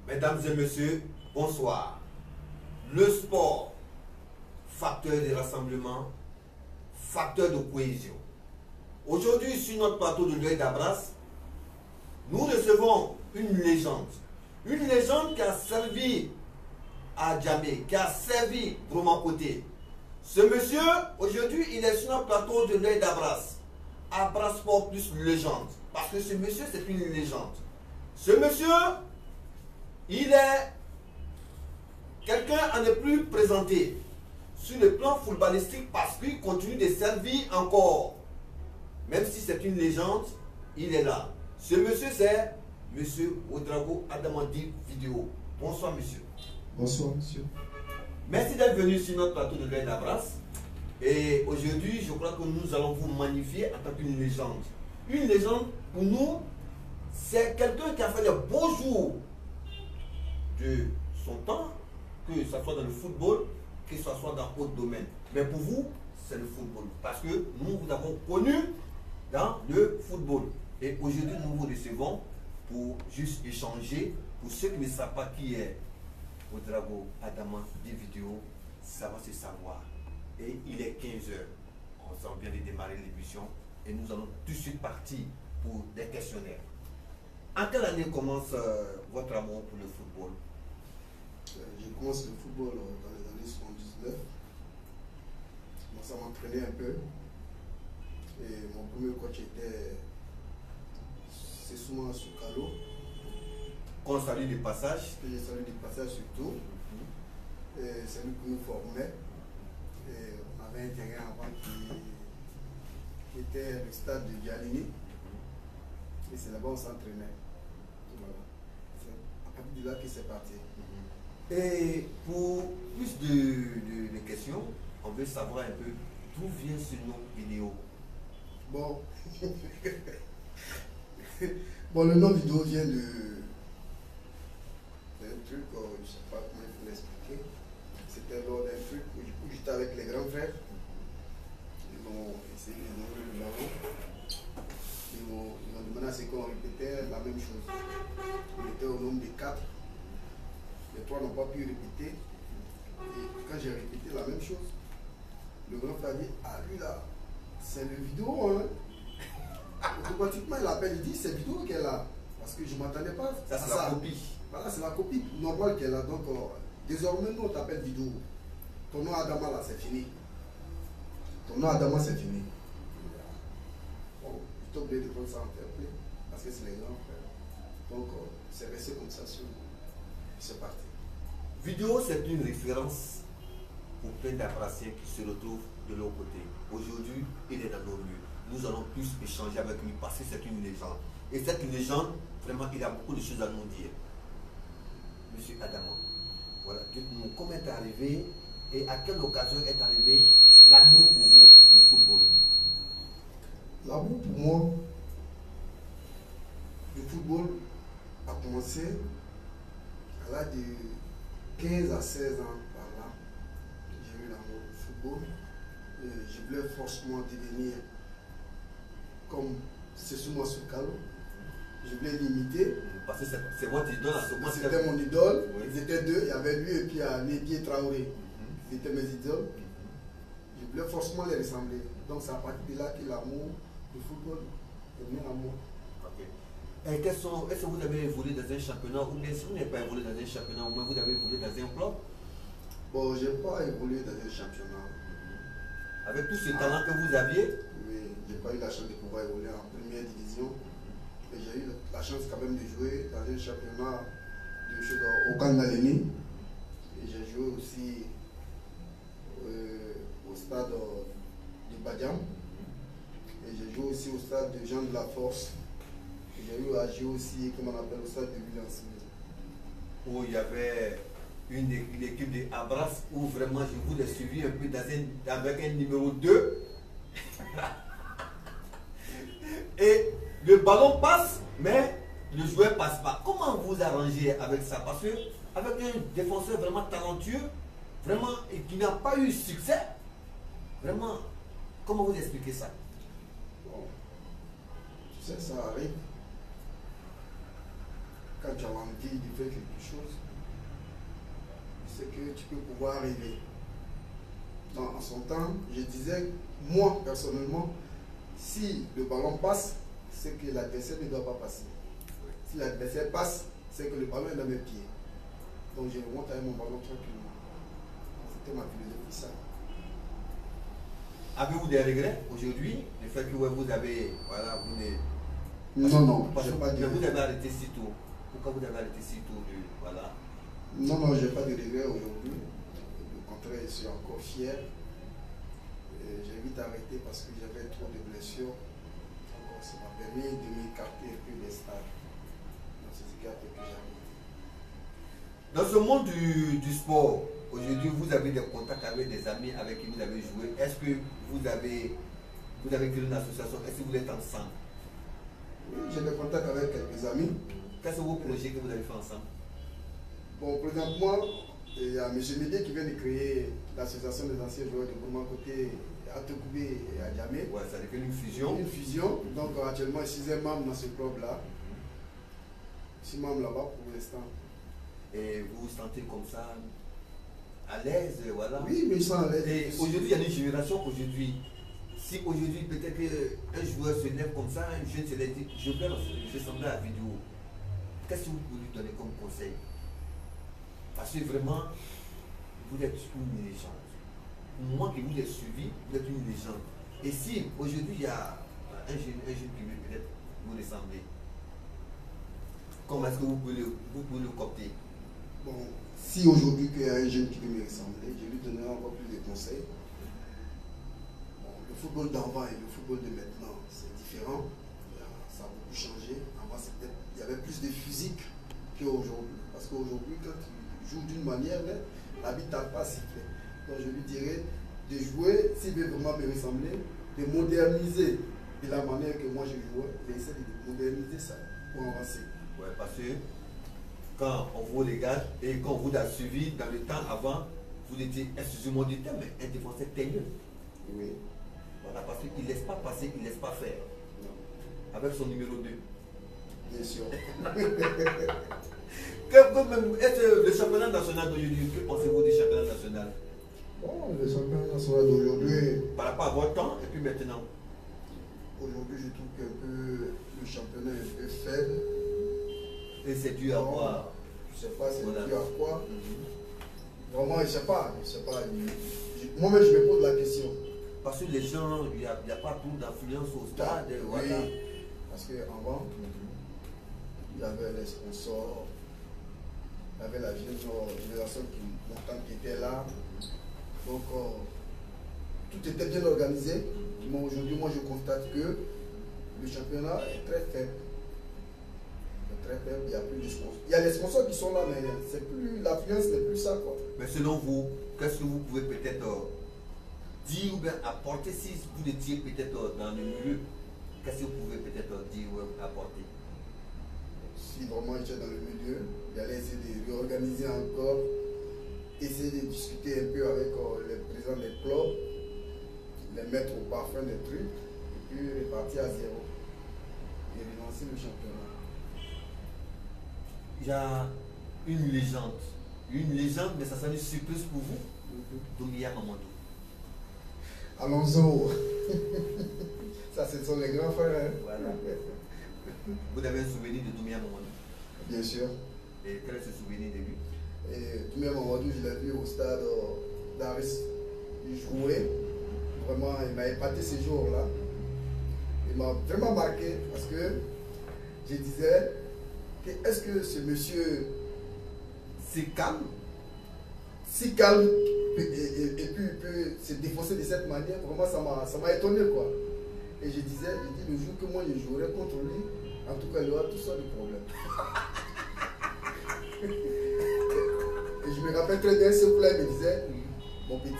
Mesdames et messieurs, bonsoir. Le sport, facteur de rassemblement, facteur de cohésion. Aujourd'hui, sur notre plateau de l'œil d'Abras, nous recevons une légende. Une légende qui a servi à Djamé, qui a servi Bromakoté. Ce monsieur, aujourd'hui, il est sur notre plateau de l'œil d'Abras. Abras Sport plus légende. Parce que ce monsieur, c'est une légende. Ce monsieur, il est quelqu'un à ne plus présenter sur le plan footballistique parce qu'il continue de servir encore. Même si c'est une légende, il est là. Ce monsieur, c'est monsieur Ouedraogo Adamandi Vidéo. Bonsoir, monsieur. Bonsoir, monsieur. Merci d'être venu sur notre plateau de l'œil d'Abras. Et aujourd'hui, je crois que nous allons vous magnifier en tant qu'une légende. Une légende, pour nous, c'est quelqu'un qui a fait de beaux jours de son temps, que ce soit dans le football, que ce soit dans d'autres domaines. Mais pour vous, c'est le football. Parce que nous vous avons connu dans le football. Et aujourd'hui, nous vous recevons pour juste échanger. Pour ceux qui ne savent pas qui est Ouedraogo Adama des vidéos, ça va se savoir. Et il est 15h. On vient de démarrer l'émission et nous allons tout de suite partir pour des questionnaires. En quelle année commence votre amour pour le football? J'ai commencé le football dans les années 79. Je commençais à m'entraîner un peu. Et mon premier coach était Sessouma Soukalo. Qu'on salue du passage. Que j'ai salué du passage surtout. Et c'est lui qui nous formait. Et on avait un terrain avant qui était le stade de Dialini. Et c'est là-bas où on s'entraînait. Voilà. C'est à partir de là que c'est parti. Et pour plus de questions, on veut savoir un peu d'où vient ce nom vidéo. Bon. Bon, le nom vidéo vient de d'un truc, je ne sais pas comment il faut l'expliquer. C'était lors d'un truc où j'étais avec les grands frères. Ils m'ont essayé de nourrir le ballon. Ils m'ont demandé à ce qu'on répétait la même chose. On était au nombre de 4. Les 3 n'ont pas pu répéter. Et quand j'ai répété la même chose, le grand frère dit, ah lui là, c'est le vidéo, hein. Automatiquement il appelle, il dit, c'est vidéo qu'elle a. Parce que je ne m'attendais pas Ça, à c'est ça. la copie. Voilà, c'est la copie normale qu'elle a. Donc, désormais, nous, on t'appelle vidéo. Ton nom Adama, là, c'est fini. Ton nom Adama, c'est fini. Bon, je t'ai oublié de prendre ça en tête, parce que c'est les grands frères. Donc, c'est resté comme ça sur nous. C'est parti. Vidéo, c'est une référence pour plein d'Abrassiens qui se retrouvent de l'autre côté. Aujourd'hui, il est dans nos lieux. Nous allons plus échanger avec lui parce que c'est une légende. Et cette légende, vraiment, il a beaucoup de choses à nous dire. Monsieur Adama, voilà, dites-nous comment est arrivé et à quelle occasion est arrivé l'amour pour vous, le football. L'amour pour moi, le football a commencé à l'âge de 15 à 16 ans par là. J'ai eu l'amour du football et je voulais forcément devenir comme Sessouma Soukalo. Je voulais l'imiter. Parce que c'est votre idole à ce moment. C'était mon idole. Oui. Ils étaient deux. Il y avait lui et puis Nédié Traoré. C'était mes idoles. Je voulais forcément les ressembler. Donc c'est à partir de là que l'amour du football est venu à moi. Ok. Et est-ce que vous avez évolué dans un championnat ou bien si vous n'avez pas évolué dans un championnat ou bien vous avez évolué dans un club? Bon, je n'ai pas évolué dans un championnat. Avec tout ce talent que vous aviez? Oui, je n'ai pas eu la chance de pouvoir évoluer en première division. Mais j'ai eu la chance quand même de jouer dans un championnat au Kandaleni. Et j'ai joué aussi au stade du Badiam. Et j'ai joué aussi au stade de Jean de la Force. Et j'ai eu à jouer aussi, comme on appelle, au stade de Villeneuve. Où il y avait une équipe de Abras où vraiment je vous ai suivi un peu avec un numéro 2. Et le ballon passe, mais le joueur passe pas. Comment vous arrangez avec ça? Parce que avec un défenseur vraiment talentueux, vraiment, et qui n'a pas eu succès, vraiment, comment vous expliquez ça? Bon, tu sais, ça arrive. quand tu as envie de faire quelque chose, c'est que tu peux pouvoir arriver. En son temps, je disais, moi personnellement, si le ballon passe, c'est que l'adversaire ne doit pas passer. Si l'adversaire passe, c'est que le ballon est dans mes pieds. Donc je remonte avec mon ballon tranquillement. C'était ma philosophie, ça. Avez-vous des regrets aujourd'hui? Le fait que vous avez, voilà, vous n'êtes... Non, parce j'ai que pas de vous avez arrêté si tôt. Pourquoi vous avez arrêté si tôt voilà. Non, j'ai pas de regrets aujourd'hui. Au contraire, je suis encore fier. J'ai vite arrêté parce que j'avais trop de blessures. Donc ça m'a permis de m'écarter un peu des stades. Donc c'est ce qui a fait que j'ai arrêté. Dans ce monde du sport, aujourd'hui, vous avez des contacts avec des amis avec qui vous avez joué. Est-ce que vous avez créé une association? Est-ce que vous êtes ensemble? Oui, j'ai des contacts avec quelques amis. Quels sont vos projets que vous avez fait ensemble? Bon, présentement, il y a M. Médé qui vient de créer l'association des anciens joueurs de Gourmand côté à Tokoubé et à Djamé. Ouais, ça devient une fusion. Une fusion. Donc actuellement, je suis un membre dans ce club-là. Je suis membre là-bas pour l'instant. Et vous vous sentez comme ça, à l'aise, voilà. Oui, mais je sens à l'aise. Et aujourd'hui, il y a une génération aujourd'hui. Si aujourd'hui, peut-être qu'un joueur se lève comme ça, un jeune se lève, dit, je vais sembler à la vidéo. Qu'est-ce que vous pouvez lui donner comme conseil? Parce que vraiment, vous êtes une légende. Moi qui vous ai suivi, vous êtes une légende. Et si aujourd'hui, il y a un jeune qui veut peut-être vous ressembler, comment est-ce que vous pouvez le copter? Bon, si aujourd'hui il y a un jeune qui veut me ressembler, je lui donnerai encore plus de conseils. Bon, le football d'avant et le football de maintenant, c'est différent. Ça a beaucoup changé. Avant, il y avait plus de physique qu'aujourd'hui. Parce qu'aujourd'hui, quand tu joues d'une manière, l'habit t'a pas sifflé. Donc je lui dirais de jouer, s'il veut vraiment me ressembler, de moderniser de la manière que moi je jouais, d'essayer de moderniser ça pour avancer. Ouais, parce que quand on vous regarde et quand on vous a suivi dans le temps avant, vous étiez, excusez-moi du terme, un défenseur teigneux. Oui. Voilà, parce qu'il ne laisse pas passer, il ne laisse pas faire. Non. Avec son numéro 2. Bien sûr. Est-ce que le championnat national d'aujourd'hui, que pensez-vous du championnat national? Bon, le championnat national d'aujourd'hui. Par rapport à votre temps et puis maintenant. Aujourd'hui, je trouve que le championnat est un peu faible. Et c'est dû à quoi? Je ne sais pas, c'est Voilà. dû à quoi. Vraiment, je ne sais pas. Moi-même, je me pose la question. Parce que les gens, il n'y a pas trop d'influence au stade. Oui, Voilà. parce qu'avant, il y avait les sponsors, il y avait la génération montante qui était là. Donc, tout était bien organisé. Mais aujourd'hui, moi, je constate que le championnat est très faible. Très faible, il y a plus de sponsors. Il y a les sponsors qui sont là, mais c'est plus, l'affluence n'est plus ça, quoi. Mais selon vous, qu'est-ce que vous pouvez peut-être dire ou bien apporter si vous étiez peut-être dans le milieu? Qu'est-ce que vous pouvez peut-être dire ou apporter? Si vraiment j'étais dans le milieu, j'allais essayer de réorganiser encore, essayer de discuter un peu avec les présidents des clubs, les mettre au parfum des trucs, et puis repartir à zéro et relancer le championnat. Il y a une légende, mais ça sera une surprise pour vous. Doumbia Mamadou. Alonso, ça ce sont les grands frères. Hein? Voilà. Vous avez un souvenir de Doumbia Mamadou? Bien sûr. Et quel est ce souvenir de lui? Et Doumbia Mamadou, je l'ai vu au stade d'Aris. Il jouait. Vraiment, il m'a épaté ces jours-là. Il m'a vraiment marqué parce que je disais est-ce que ce monsieur C'est calme? si calme et puis il peut se défoncer de cette manière, vraiment ça m'a étonné quoi. Et je dis le jour que moi je jouerai contre lui, en tout cas il aura tout ça de problème. Et je me rappelle très bien ce plat, il me disait, mon petit,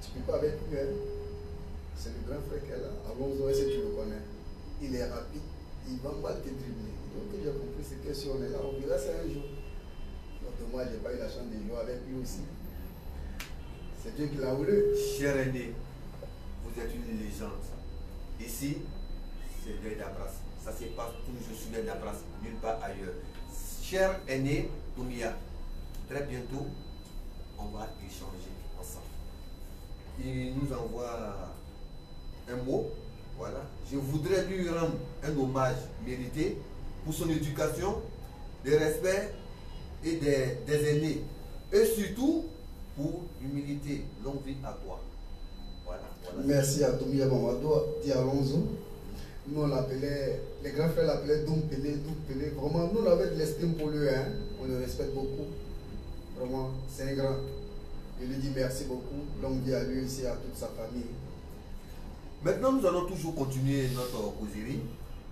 tu ne peux pas avec lui, hein. C'est le grand frère qu'elle a. Allons-y, si tu le connais. Il est rapide, il va mal te dribbler. Donc j'ai compris c'est que si on est là, on verra ça un jour. Donc moi, je n'ai pas eu la chance de jouer avec lui aussi. C'est Dieu qui l'a voulu. Cher aîné, vous êtes une légende. Ici, c'est l'œil d'Abras. Ça se passe toujours sur l'œil d'Abras, nulle part ailleurs. cher aîné Toumia, très bientôt, on va échanger ensemble. Il nous envoie un mot. Voilà. Je voudrais lui rendre un hommage mérité pour son éducation, des respects et des aînés. Et surtout pour l'humilité. Longue vie à toi. Voilà. Merci à Toumia Mamadou, Dialonzo. Nous on l'appelait, les grands frères l'appelaient Dompélé. Vraiment, nous on avait de l'estime pour lui, hein. On le respecte beaucoup. Vraiment, c'est un grand. Je lui dis merci beaucoup. Longue vie à lui aussi, à toute sa famille. Maintenant, nous allons toujours continuer notre causerie.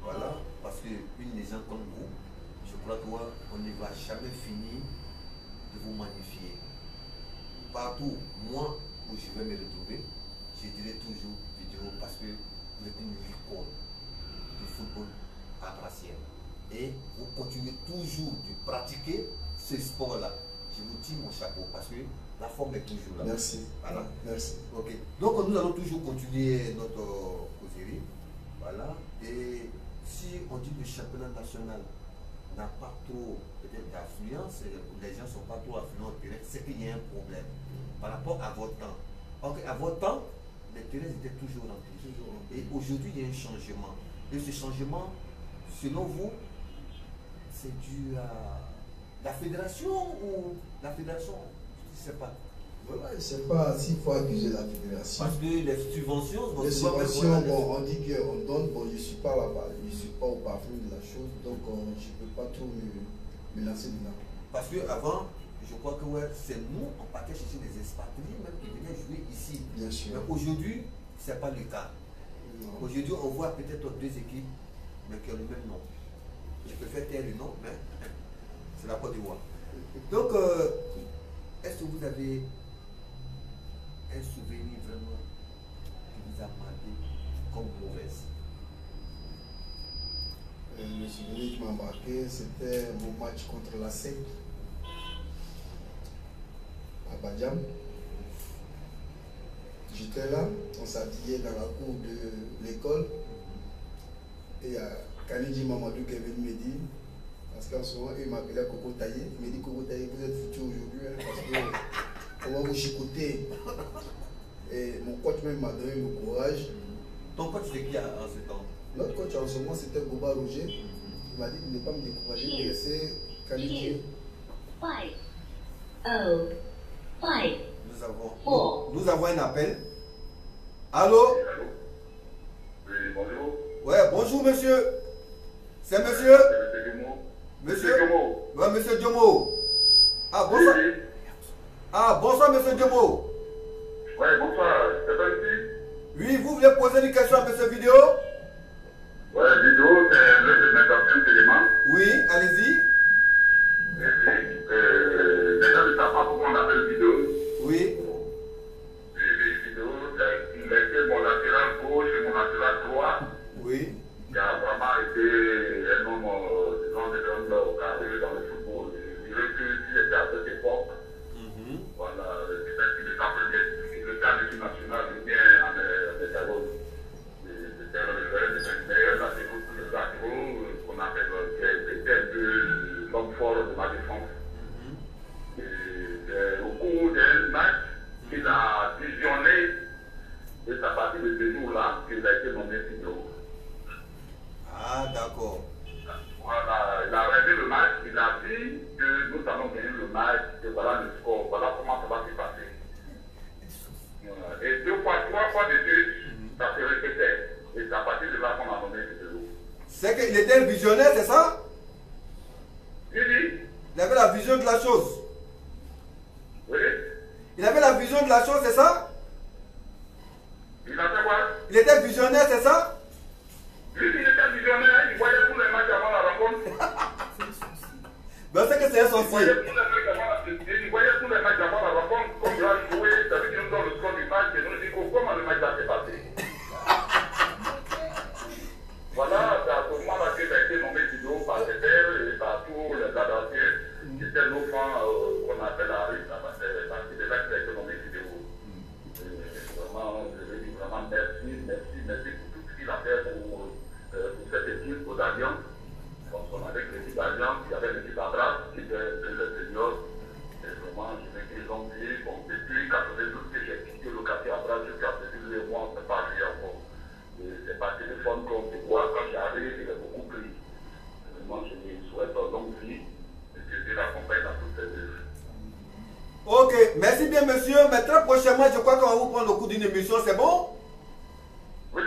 Voilà, parce qu'une légende comme vous, je crois qu'on ne va jamais finir de vous magnifier. Partout, moi, où je vais me retrouver, je dirai toujours vidéo parce que vous êtes une icône du football à Brassière. Et vous continuez toujours de pratiquer ce sport-là. Je vous tire mon chapeau parce que la forme est toujours là. Merci. Voilà. Merci. Ok. Donc nous allons toujours continuer notre causerie. Voilà. Et si on dit que le championnat national n'a pas trop peut-être d'affluence, les gens ne sont pas trop affluents au terrain, c'est qu'il y a un problème par rapport à votre temps. Ok, à votre temps, les terrains étaient toujours remplis. Et aujourd'hui, il y a un changement. Et ce changement, selon vous, c'est dû à la fédération ou la fédération, je ne sais pas. Voilà, je ne sais pas s'il faut accuser la fédération. Parce que les subventions, les subventions, bon, on dit qu'on donne, bon, je ne suis pas là-bas, je ne suis pas au parfum de la chose, donc je ne peux pas trop me lancer dedans. Parce qu'avant, je crois que ouais, c'est nous, on partait chercher des expatriés même qui venaient jouer ici. Bien sûr. Mais aujourd'hui, ce n'est pas le cas. Aujourd'hui, on voit peut-être deux équipes, mais qui ont le même nom. Je préfère taire le nom, mais c'est la Côte d'Ivoire. Donc, est-ce que vous avez un souvenir vraiment qui vous a marqué comme mauvaise? Le souvenir qui m'a marqué, c'était mon match contre la SEC à Badiam. J'étais là, on s'habillait dans la cour de l'école et il y a Kanidji Mamadou qui est venu me dire, parce qu'en ce moment il m'appelait Coco Taillé, il me dit Coco Taillé, vous êtes foutu aujourd'hui hein, parce qu'on va vous chicoter. Et mon coach même m'a donné le courage. Ton coach c'était qui en ce temps? Notre coach en ce moment c'était Boba Roger. Il m'a dit de ne pas me décourager, de laisser Kanidji. Nous avons un appel. Allô? Oui, bonjour. Ouais, bonjour monsieur. C'est monsieur? Monsieur Diomo. Ouais, monsieur Diomo. Ah, bonsoir. Oui. Ah, bonsoir monsieur Diomo. Oui, bonsoir. C'est pas ici? Oui, vous voulez poser une question à monsieur Vidéo? Oui, vidéo, c'est l'un de mes anciens éléments. Oui, allez-y. Les gens ne savent pas pourquoi on appelle vidéo. Oui. Vidéo, il était mon latéral gauche et mon latéral droit. Oui. Il a vraiment été un homme, disons, de l'homme carré dans le football. Je dirais qu'il était à cette époque. Voilà, il était en équipe nationale, il bien en Cameroun. C'était le meilleur latéraux pour les latéraux, qu'on appelle, c'était un peu l'homme fort de ma défense. Et au cours d'un match, il a visionné, et c'est à partir de ce jour-là qu'il a été nommé vidéo. Ah, d'accord. Voilà, il a regardé le match, il a dit que nous allons gagner le match, que voilà le score, voilà comment ça va se passer. Voilà. Et deux fois, trois fois de suite, ça se répétait. Et c'est à partir de là qu'on a nommé vidéo. C'est qu'il était un visionnaire, c'est ça? Oui. Il avait la vision de la chose. Oui. Il avait la vision de la chose, c'est ça? Il a fait quoi? Il était visionnaire, c'est ça? Lui, il était visionnaire, il voyait tous les matchs avant la rencontre. Ben, c'est que c'est un sorcier. Il voyait tous les matchs avant la rencontre, comme il a joué, ça veut dire nous donne le score du match, et nous dit comment le match a été passé. Voilà, c'est à ce moment-là qu'il a été nommé vidéo par ses pairs et par tous les adversaires qui étaient nos fans qu'on appelle à rue, parce que c'est là qu'il a été nommé vidéo. Vraiment, je veux dire vraiment merci pour tout ce qu'il a fait pour cette équipe aux Alliances. Donc on avait l'équipe d'Alliance, il y avait l'équipe d'Abras, l'équipe des seniors. Et vraiment, je vais qu'ils ont pris. Bon, depuis 92 que j'ai quitté le quartier à bras jusqu'à ce les mois, on ne peut pas arriver encore. C'est par téléphone qu'on se voit. Quand j'arrive, il est beaucoup pris. Vraiment, je lui souhaite une longue vie et que Dieu l'accompagne dans toutes ses œuvres. Ok, merci bien monsieur, mais très prochainement je crois qu'on va vous prendre au coup d'une émission, c'est bon? Oui.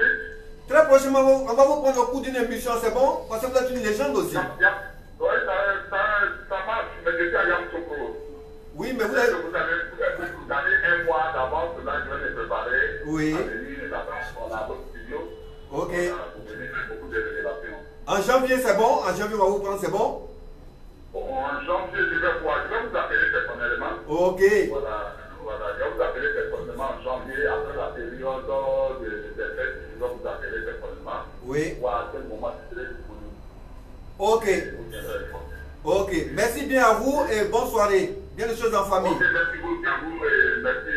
Très prochainement on va vous prendre au coup d'une émission, c'est bon? Parce que vous êtes une légende aussi. Oui, ça marche, mais je suis à Yamoussoukro. Oui, mais vous Vous avez... avez un mois d'avance, là je vais les préparer. Oui. À venir là-bas, on a votre studio. Ok. Vous venez faire beaucoup de révélations. En janvier c'est bon? En janvier on va vous prendre, c'est bon? En janvier, je vais vous appeler personnellement. Ok. Voilà, je vais vous appeler personnellement en janvier, après la période des fêtes, je vais vous appeler personnellement. Oui. Voir à quel moment je serai disponible. Ok. Ok. Merci bien à vous et bonne soirée. Bien les choses en famille. Ok, merci beaucoup à vous et merci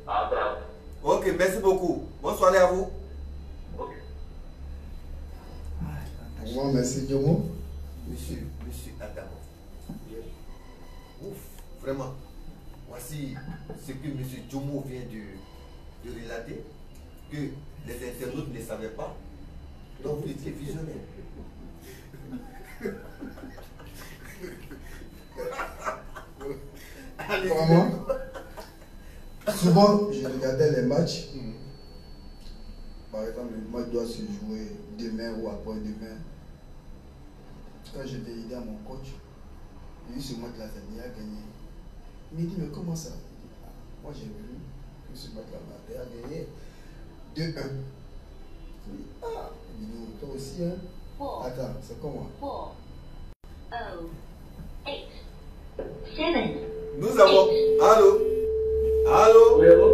à Abraham. Ok, merci beaucoup. Bonne soirée à vous. Ok. Moi, merci Diomo. Monsieur Adamo. Ouf, vraiment. Voici ce que monsieur Djomo vient de relater, que les internautes ne savaient pas. Donc vous étiez visionnaire. Vraiment, souvent je regardais les matchs. Par exemple, le match doit se jouer demain ou après-demain. Quand je vais aider à mon coach, il dit ce match-là, il a gagné. Il me dit, mais comment ça? Moi j'ai vu que ce match-là a gagné 2-1. Il dit, ah, il dit, toi aussi, hein? Attends, c'est comment? 4, 0, 8, 7. Nous avons... Allô? Allô? Oui, allô?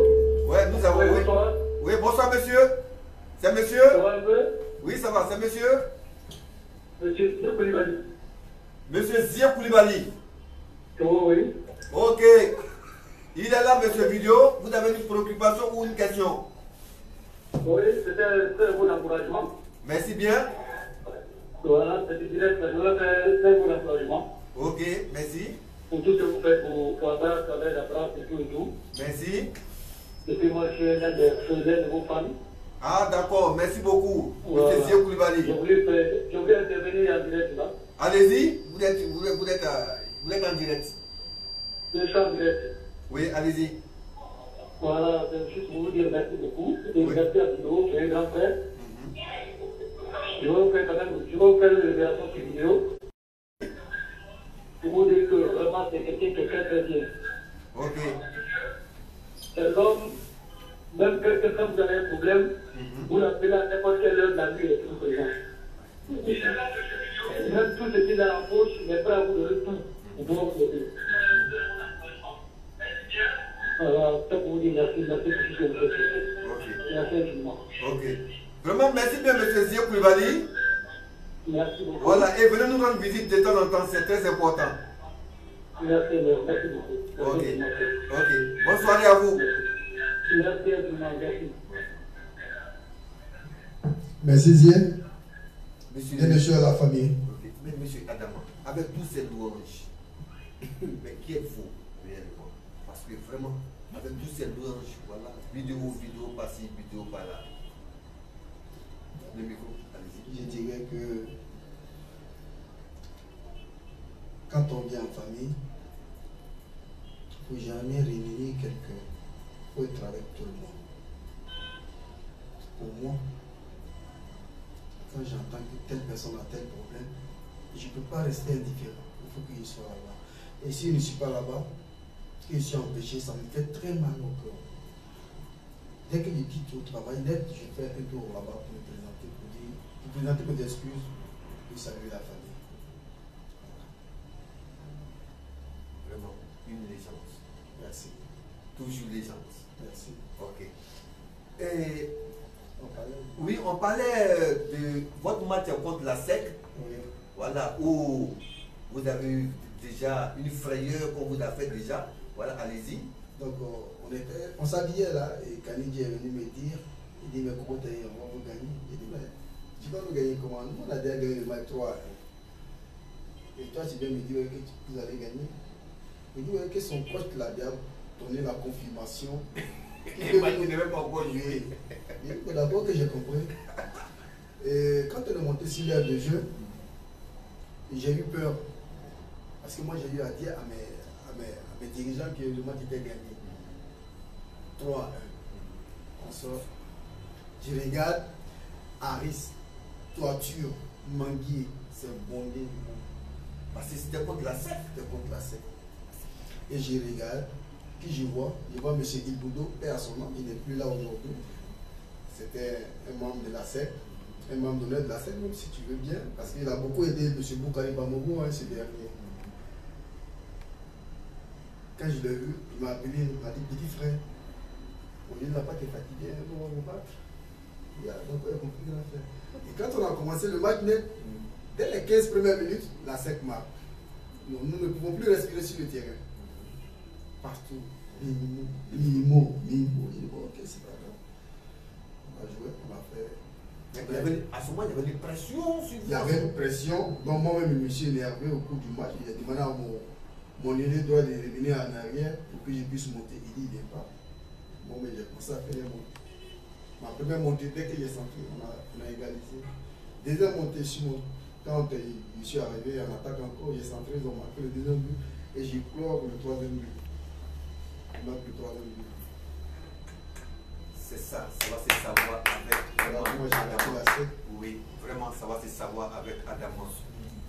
Ouais, nous avons... Oui, Oui, bonsoir. oui, bonsoir monsieur. C'est monsieur? Ça va un peu? Oui, ça va, c'est monsieur? Monsieur Koulibaly. Monsieur Zia Koulibaly. Oui. Ok. Il est là, monsieur Vidéo. Vous avez une préoccupation ou une question? Oui, c'était un très bon encouragement. Merci bien. Voilà, c'était direct, je voulais faire un très bon encouragement. Ok, merci. Pour tout ce que vous faites pour avoir travailler la France et tout. Merci. Et puis moi, je suis un de vos fans. Ah, d'accord, merci beaucoup. Voilà. Monsieur Zia Koulibaly. Je voulais intervenir en direct là. Allez-y, vous êtes en direct. Je suis en direct. Oui, allez-y. Voilà, c'est juste pour vous dire merci beaucoup. Et merci à Vidéo, c'est un grand frère. Je vais vous faire quand même, je vais vous faire une révélation sur vidéo. Pour vous dire que vraiment c'est quelqu'un qui est très très bien. Ok. C'est l'homme, même quand vous avez un problème, vous l'appelez à n'importe quelle heure de la nuit et tout présent. Même tout ce qu'il a en poche, il est prêt à vous donner tout. Vous pouvez vous aider. Voilà, c'est pour vous dire merci pour tout ce que vous faites. Ok. Merci infiniment. Ok. Vraiment, merci bien, monsieur Zia Koulibaly. Merci beaucoup. Voilà, et venez nous rendre visite de temps en temps, c'est très important. Merci beaucoup. Ok. Ok. Bonne soirée à vous. Merci infiniment. Merci. Merci Zia. Monsieur, Bien sûr à la famille. ok. Mais monsieur Adama, avec tous ces louanges, mais qui êtes-vous réellement? Parce que vraiment, avec tous ces louanges, voilà, vidéo par-ci, vidéo par-là. Le micro, allez-y. Je dirais que quand on vient en famille, il ne faut jamais réunir quelqu'un. Il faut être avec tout le monde. Pour moi, quand j'entends que telle personne a tel problème, je ne peux pas rester indifférent. Il faut qu'il soit là-bas. Et si je ne suis pas là-bas, que je suis empêché, ça me fait très mal au cœur. Dès que je quitte au travail, net, je fais un tour là-bas pour me présenter, pour présenter mes excuses, pour saluer la famille. Vraiment, une légende. Merci. Toujours légende. Merci. Ok. Et On parlait. oui, on parlait de votre match contre la SEC, Oui. voilà, où vous avez eu déjà une frayeur qu'on vous a fait déjà. Voilà, allez-y. Donc on s'habillait là et Kanidji est venu me dire, il dit mais comment t'as on va vous gagner? J'ai dit mais tu vas nous gagner comment? Nous on a déjà gagné le match 3. Et toi, tu viens me dire que vous allez gagner. Il dit que son coach l'a déjà donné la confirmation. Il m'a dit qu'il n'avait pas encore joué. D'abord que j'ai compris. Et quand on est monté sur l'air de jeu, j'ai eu peur. Parce que moi, j'ai eu à dire à mes dirigeants que le match était gagné. 3-1. On sort. Je regarde Harris, Toiture, Manguier, c'est bondé. Parce que c'était contre la SEC. C'était contre la SEC. Et je regarde, qui je vois M. Ilboudo, et à son nom, il n'est plus là aujourd'hui. C'était un membre de la SEC, un membre d'honneur de la SEC, même si tu veux bien, parce qu'il a beaucoup aidé M. Boukari Bamogo ce dernier. Quand je l'ai vu, il m'a appelé, il m'a dit petit frère, il n'a pas été fatigué, on va vous battre. Il a donc compris qu'il a fait. Et quand on a commencé le match net, dès les 15 premières minutes, la SEC marque. Nous ne pouvons plus respirer sur le terrain. Partout. Minimo. Ok, c'est pas grave. On a joué, on a fait. À ce moment, il y avait une pression sur vous. Il y avait une pression. Donc moi-même, je me suis énervé au cours du match. Il a demandé à mon aîné doit de revenir en arrière pour que je puisse monter. Il dit, il n'est pas. Bon, mais j'ai commencé à faire les montées. Ma première montée, dès que j'ai senti, on a égalisé. Deuxième montée, quand je suis arrivé en attaque encore, j'ai centré, ils ont marqué le deuxième but et j'ai clore le troisième but. On marque le troisième but. C'est ça va se savoir avec. Voilà, moi j'ai regardé la SEC. Oui, vraiment, ça va se savoir avec Adamos.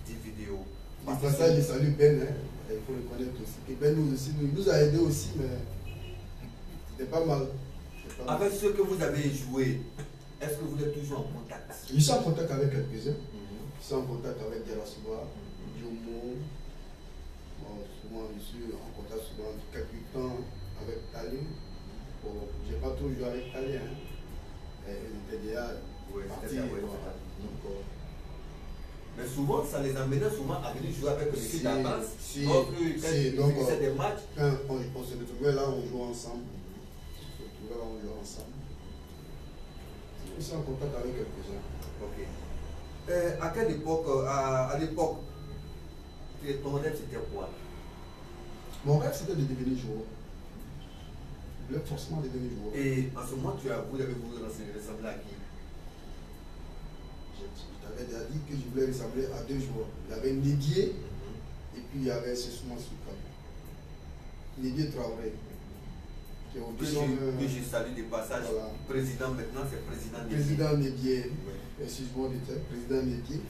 10 vidéos. Après ça, je salue Ben, hein. Il faut le connaître aussi. Et Ben nous a aidé aussi, mais c'était pas mal. Avec ceux que vous avez joué, est-ce que vous êtes toujours en contact? Je suis en contact avec quelques-uns. Je suis en contact avec Diarasuba, Diomo. Bon, souvent, je suis en contact souvent quelques temps avec Talé. Bon, je n'ai pas trop joué avec Talé. Hein. Il était déjà parti. Mais souvent, ça les amenait souvent à venir jouer avec le site d'avance. Donc, quand ils faisaient des matchs. Quand on se retrouvait là, on jouait ensemble. On joue ensemble. Je suis en contact avec quelques-uns. Ok. À quelle époque, à l'époque, ton rêve c'était quoi? Mon rêve c'était de devenir joueur. Je voulais forcément devenir joueur. Et en ce moment, vous avez voulu ressembler à qui? Je t'avais déjà dit que je voulais ressembler à 2 joueurs. Il y avait Nédier et puis il y avait Sessouma Souka. Nédier Traoré. Que je salue des passages. Voilà. Président maintenant, c'est président Nédier. Président Nédier, excuse-moi du terme, président Nédier.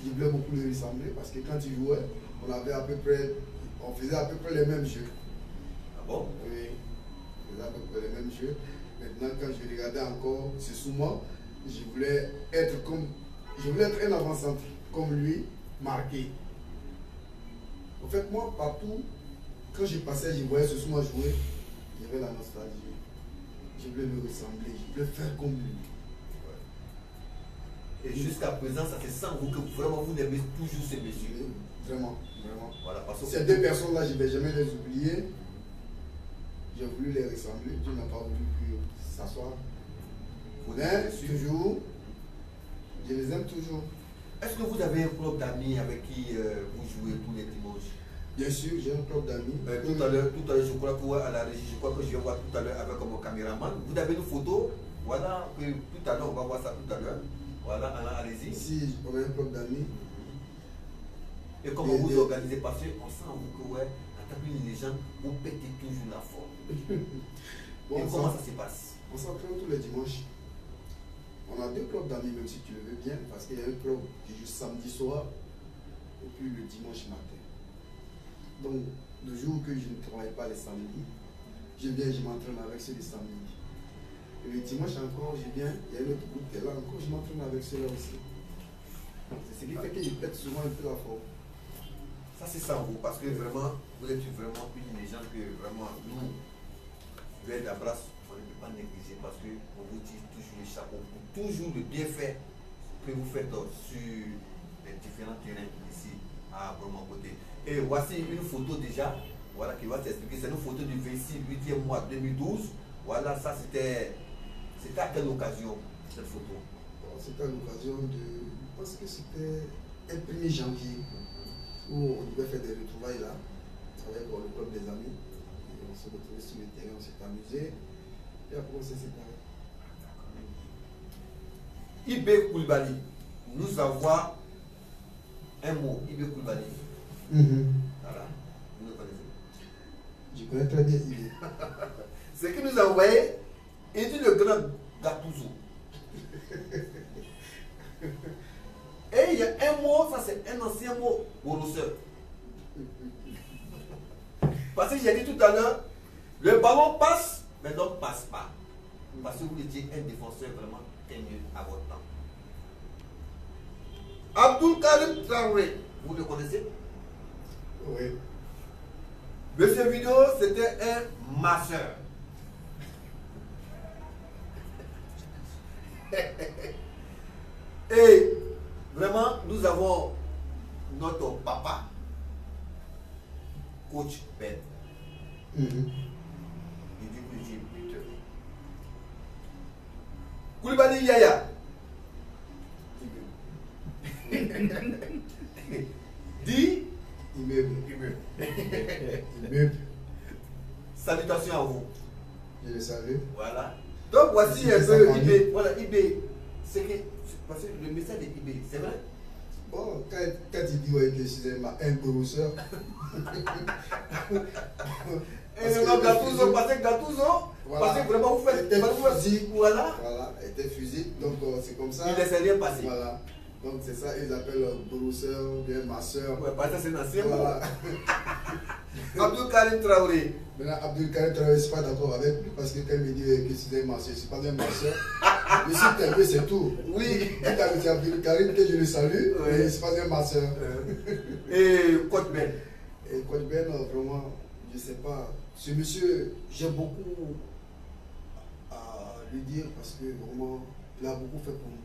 Je voulais beaucoup le ressembler parce que quand il jouait, on faisait à peu près les mêmes jeux. Ah bon? Oui, on faisait à peu près les mêmes jeux. Maintenant, quand je regardais encore Sessouma, je voulais être un avant-centre comme lui, marqué. En fait, moi, partout, quand je passais, je voyais Sessouma jouer. J'avais la nostalgie. Je voulais le ressembler, je voulais faire comme lui. Ouais. Et jusqu'à présent, ça se sent que vraiment vous aimez toujours ces messieurs. Vraiment, vraiment. Voilà, parce que ces 2 personnes-là, je ne vais jamais les oublier. J'ai voulu les ressembler, Dieu n'a pas voulu que ça soit. Mais toujours, je les aime toujours. Est-ce que vous avez un club d'amis avec qui vous jouez tous les dimanches? Bien sûr, j'ai un club d'amis. Tout à l'heure, je crois que à la régie, je crois que je vais voir tout à l'heure avec mon caméraman. Vous avez une photo, voilà, que tout à l'heure, on va voir ça tout à l'heure. Voilà, allez-y. Si, on a un club d'amis. Et comment vous organisez? Parce qu'on sent que, ouais, en tant qu'une légende, vous pétez toujours la forme. Bon, et comment ça se passe? On s'entraîne tous les dimanches. On a 2 clubs d'amis, même si tu le veux bien, parce qu'il y a un club qui joue samedi soir et puis le dimanche matin. Donc, le jour que je ne travaille pas les samedis, je viens, je m'entraîne avec ceux du samedi. Et le dimanche encore, je viens, il y a un autre groupe qui est là encore, je m'entraîne avec ceux-là aussi. C'est ce qui fait que je pète souvent un peu la forme. Ça c'est ça vous, parce que vraiment, vous êtes vraiment une légende que vraiment nous, Duel d'Abras, on ne peut pas négliger parce qu'on vous dit toujours les chapeaux, toujours le bienfait que vous faites sur les différents terrains ici à mon côté. Et voici une photo déjà, voilà, qui va t'expliquer. C'est une photo du 26 8e mois 2012. Voilà, ça c'était à quelle occasion cette photo? C'était à l'occasion de, je pense que c'était le 1er janvier. où on devait faire des retrouvailles là, avec le club des amis. Et on s'est retrouvés sur le terrain, on s'est amusé. Et après, on s'est séparés. Ibé Koulibaly nous envoie un mot. Ibé Koulibaly. Voilà, vous le connaissez. Je connais très bien Ibé. Ce qu'il nous a envoyé, il dit le grand Gattuso. Et il y a un mot, ça c'est un ancien mot, Borussia. Parce que j'ai dit tout à l'heure, le ballon passe, mais l'homme ne passe pas. Parce que vous étiez un défenseur vraiment ténu à votre temps. Abdul Karim Traoré, vous le connaissez? Oui. Monsieur Vidéo, c'était un masseur. Et vraiment, nous avons notre papa, coach Ben. Il dit que j'ai buteur. Koulibaly Yaya. Dit Immeuble. salutations à vous. Je le salue. Voilà. Donc voici un peu IB. Voilà, IB. C'est que, parce que le message de IB, c'est vrai? Bon, quand il dit ouais, que je suis un Borussia. Et non, Gattuso, parce que Gattuso, voilà, parce que vraiment vous faites fusil. Voilà. Voilà, il était fusil. Donc c'est comme ça. Il laissait rien passer. Voilà. Donc c'est ça, ils appellent Borussia, bien ma soeur. Ouais, parce que c'est un ancien mot. Voilà. Abdul Karim Traoré. Maintenant, Abdul Karim Traoré, je ne suis pas d'accord avec lui parce que quand il me dit que c'est un ma soeur, je ne suis pas un ma soeur. Mais si tu veux, c'est tout. Oui. C'est Abdul Karim que je le salue, Oui. mais je ne suis pas un ma soeur. Et Coach Ben. Et Coach Ben, vraiment, je ne sais pas. Ce monsieur, j'ai beaucoup à lui dire parce que vraiment, il a beaucoup fait pour nous.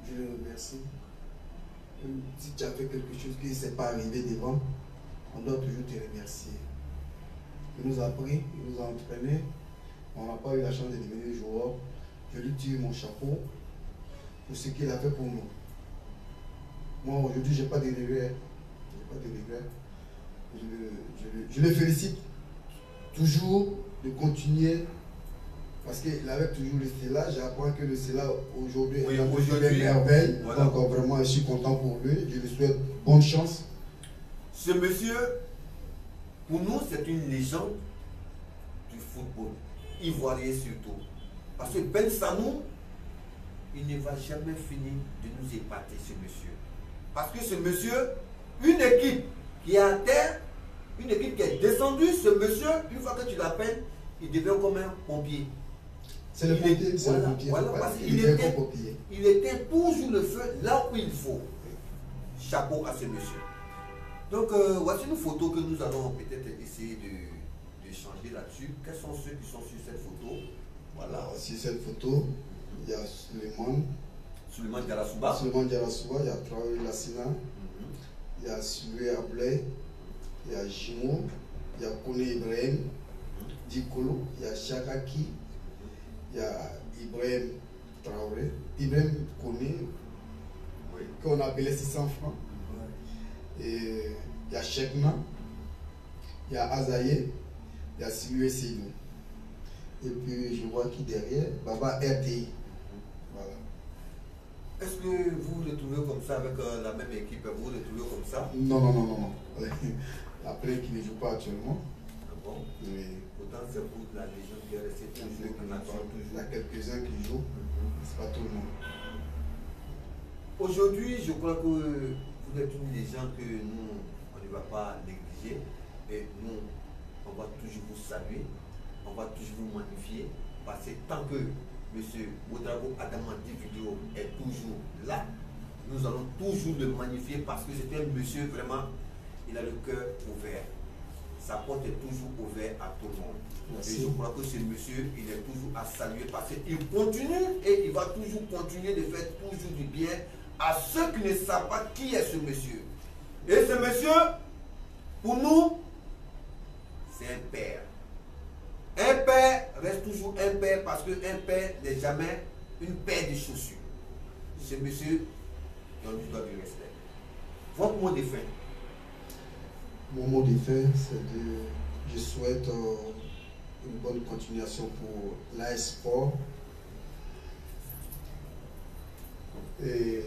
Je le remercie. Même si tu as fait quelque chose qui ne s'est pas arrivé devant, on doit toujours te remercier. Il nous a appris, il nous a entraînés. On n'a pas eu la chance de devenir joueur. Je lui tire mon chapeau pour ce qu'il a fait pour nous. Moi, aujourd'hui, je n'ai pas de regrets. Je le félicite toujours de continuer parce qu'il avait toujours le CELA. J'apprends que le CELA aujourd'hui est dans une merveille. Voilà. Donc vraiment, je suis content pour lui. Je lui souhaite bonne chance. Ce monsieur, pour nous, c'est une légende du football, ivoirien surtout. Parce que Ben Sanou, il ne va jamais finir de nous épater, ce monsieur. Parce que ce monsieur, une équipe qui est à terre, une équipe qui est descendue, ce monsieur, une fois que tu l'appelles, il devient comme un pompier. C'est le pompier, c'est le pompier. Voilà, parce il était toujours le feu là où il faut. Chapeau à ce monsieur. Donc, voici une photo que nous allons peut-être essayer de changer là-dessus. Quels sont ceux qui sont sur cette photo? Voilà. Alors, sur cette photo, il y a Suleiman Diarra-Souba. Il y a Traoré Lassina, il y a Sulé Ablay, il y a Jimo, il y a Kone Ibrahim, Dikolo, il y a Chakaki, il y a Ibrahim Traoré, Ibrahim Kone, qu'on appelait 600 francs. Et il y a Chekna, il y a Azaye, il y a Silué Seydou. Et puis je vois qui derrière, Baba RTI. Voilà. Est-ce que vous vous retrouvez comme ça avec la même équipe? Vous vous retrouvez comme ça? Non. Après, qui ne joue pas actuellement. Ah bon? Mais Pourtant, c'est pour la légende qui est restée toujours en action. il y a quelques-uns qui jouent, c'est pas tout le monde. Aujourd'hui, je crois que vous êtes une légende que nous, on ne va pas négliger. Et nous, on va toujours vous saluer, on va toujours vous magnifier. Parce que tant que M. Ouedraogo Adamadi Vidéo est toujours là, nous allons toujours le magnifier parce que c'est un monsieur vraiment, il a le cœur ouvert. Sa porte est toujours ouverte à tout le monde. Merci. Et je crois que ce monsieur, il est toujours à saluer parce qu'il continue et il va toujours continuer de faire toujours du bien à ceux qui ne savent pas qui est ce monsieur. Et ce monsieur, pour nous, c'est un père. Un père reste toujours un père parce qu'un père n'est jamais une paire de chaussures. Ce monsieur, on lui doit du respect. Votre mot de fin. Mon mot de fin, c'est de... Je souhaite une bonne continuation pour l'AS Sport. Et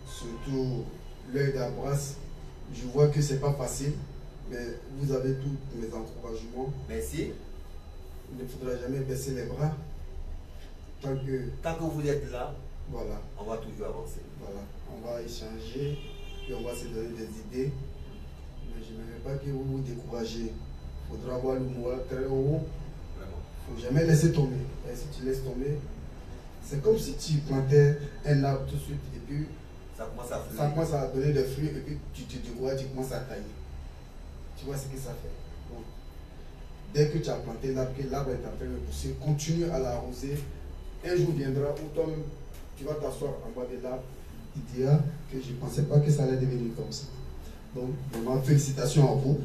surtout, l'œil d'Abrace, je vois que c'est pas facile, mais vous avez tous mes encouragements. Merci. Il ne faudra jamais baisser les bras. Tant que vous êtes là, voilà, on va toujours avancer. Voilà, on va échanger et on va se donner des idées. Mais je ne veux pas que vous vous découragez. Il faudra avoir le moral très haut. Il ne faut jamais laisser tomber. Et si tu laisses tomber, c'est comme si tu plantais un arbre tout de suite et puis ça commence à donner des fruits et puis tu te décourages, tu commences à tailler. Tu vois ce que ça fait. Donc, dès que tu as planté l'arbre, que l'arbre est en train de pousser, continue à l'arroser. Un jour viendra où toi-même, tu vas t'asseoir en bas de l'arbre, tu diras que je ne pensais pas que ça allait devenir comme ça. Donc, vraiment, félicitations à vous.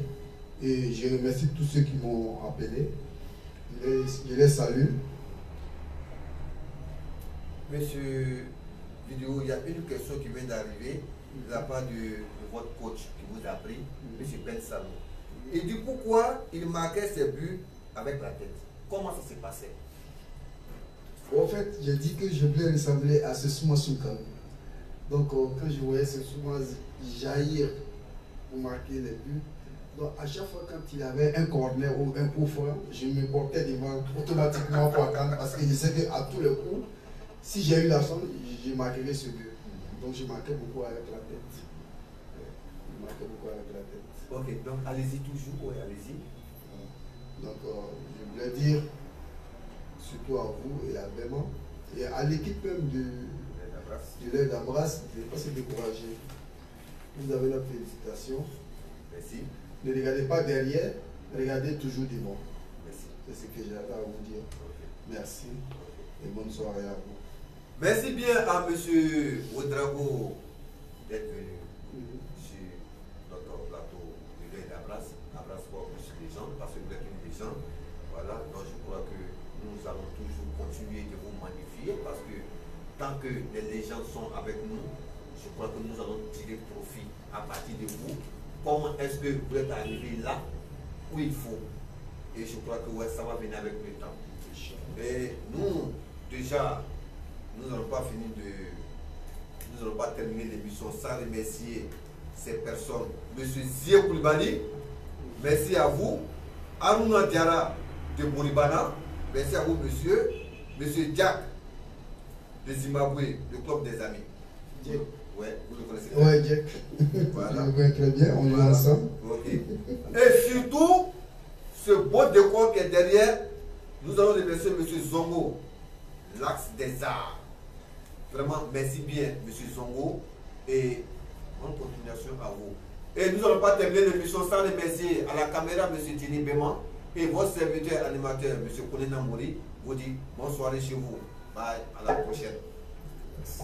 Et je remercie tous ceux qui m'ont appelé. Je les salue. Monsieur Vidéo, il y a une question qui vient d'arriver de la part de votre coach qui vous a pris, M. Ben Salou. Il dit pourquoi il marquait ses buts avec la tête. Comment ça s'est passé? En fait, j'ai dit que je voulais ressembler à ce Souma Soukan. Donc, quand je voyais ce Souma jaillir pour marquer les buts, donc à chaque fois quand il y avait un corner ou un coup franc, je me portais devant automatiquement pour attendre parce que je sais qu'à tous les coups, si j'ai eu la chance, je marquerai ce but. Donc, je marquais beaucoup avec la tête. Je marquais beaucoup avec la tête. Ok, donc allez-y toujours, oui, allez-y. Donc, je voulais dire, surtout à vous et à Béman, et à l'équipe même de l'aide d'Abrace, de ne pas se décourager. Vous avez la félicitation. Merci. Ne regardez pas derrière, regardez toujours devant. Merci. C'est ce que j'ai à vous dire. Okay. Merci et bonne soirée à vous. Merci bien à M. Ouedraogo d'être venu sur notre plateau de l'aide d'Abrace. Abrace pour plus les gens, parce que vous êtes une légende. Voilà, donc je crois que nous allons toujours continuer de vous magnifier parce que tant que les légendes sont avec nous, je crois que nous allons tirer profit à partir de vous. Comment est-ce que vous êtes arrivé là où il faut? Et je crois que ouais, ça va venir avec le temps. Et nous, déjà, nous n'allons pas fini de... Nous n'allons pas terminer l'émission sans remercier ces personnes. Monsieur Zie Koulibaly, merci à vous. Aruna Diara de Boribana, merci à vous, monsieur. Monsieur Jack de Zimbabwe, le club des amis. Jack. Ouais, vous le connaissez. Ouais, Jack. Voilà. Je le connais très bien, on joue ensemble. Ok. Et surtout, ce beau décor qui est derrière, nous allons remercier monsieur Zongo, l'axe des arts. Vraiment, merci bien, monsieur Zongo. Et bonne continuation à vous. Et nous n'allons pas terminer l'émission sans remercier à la caméra monsieur Thierry Béman et votre serviteur animateur, monsieur Kone Namori, vous dit bonne soirée chez vous. Bye, à la prochaine. Merci.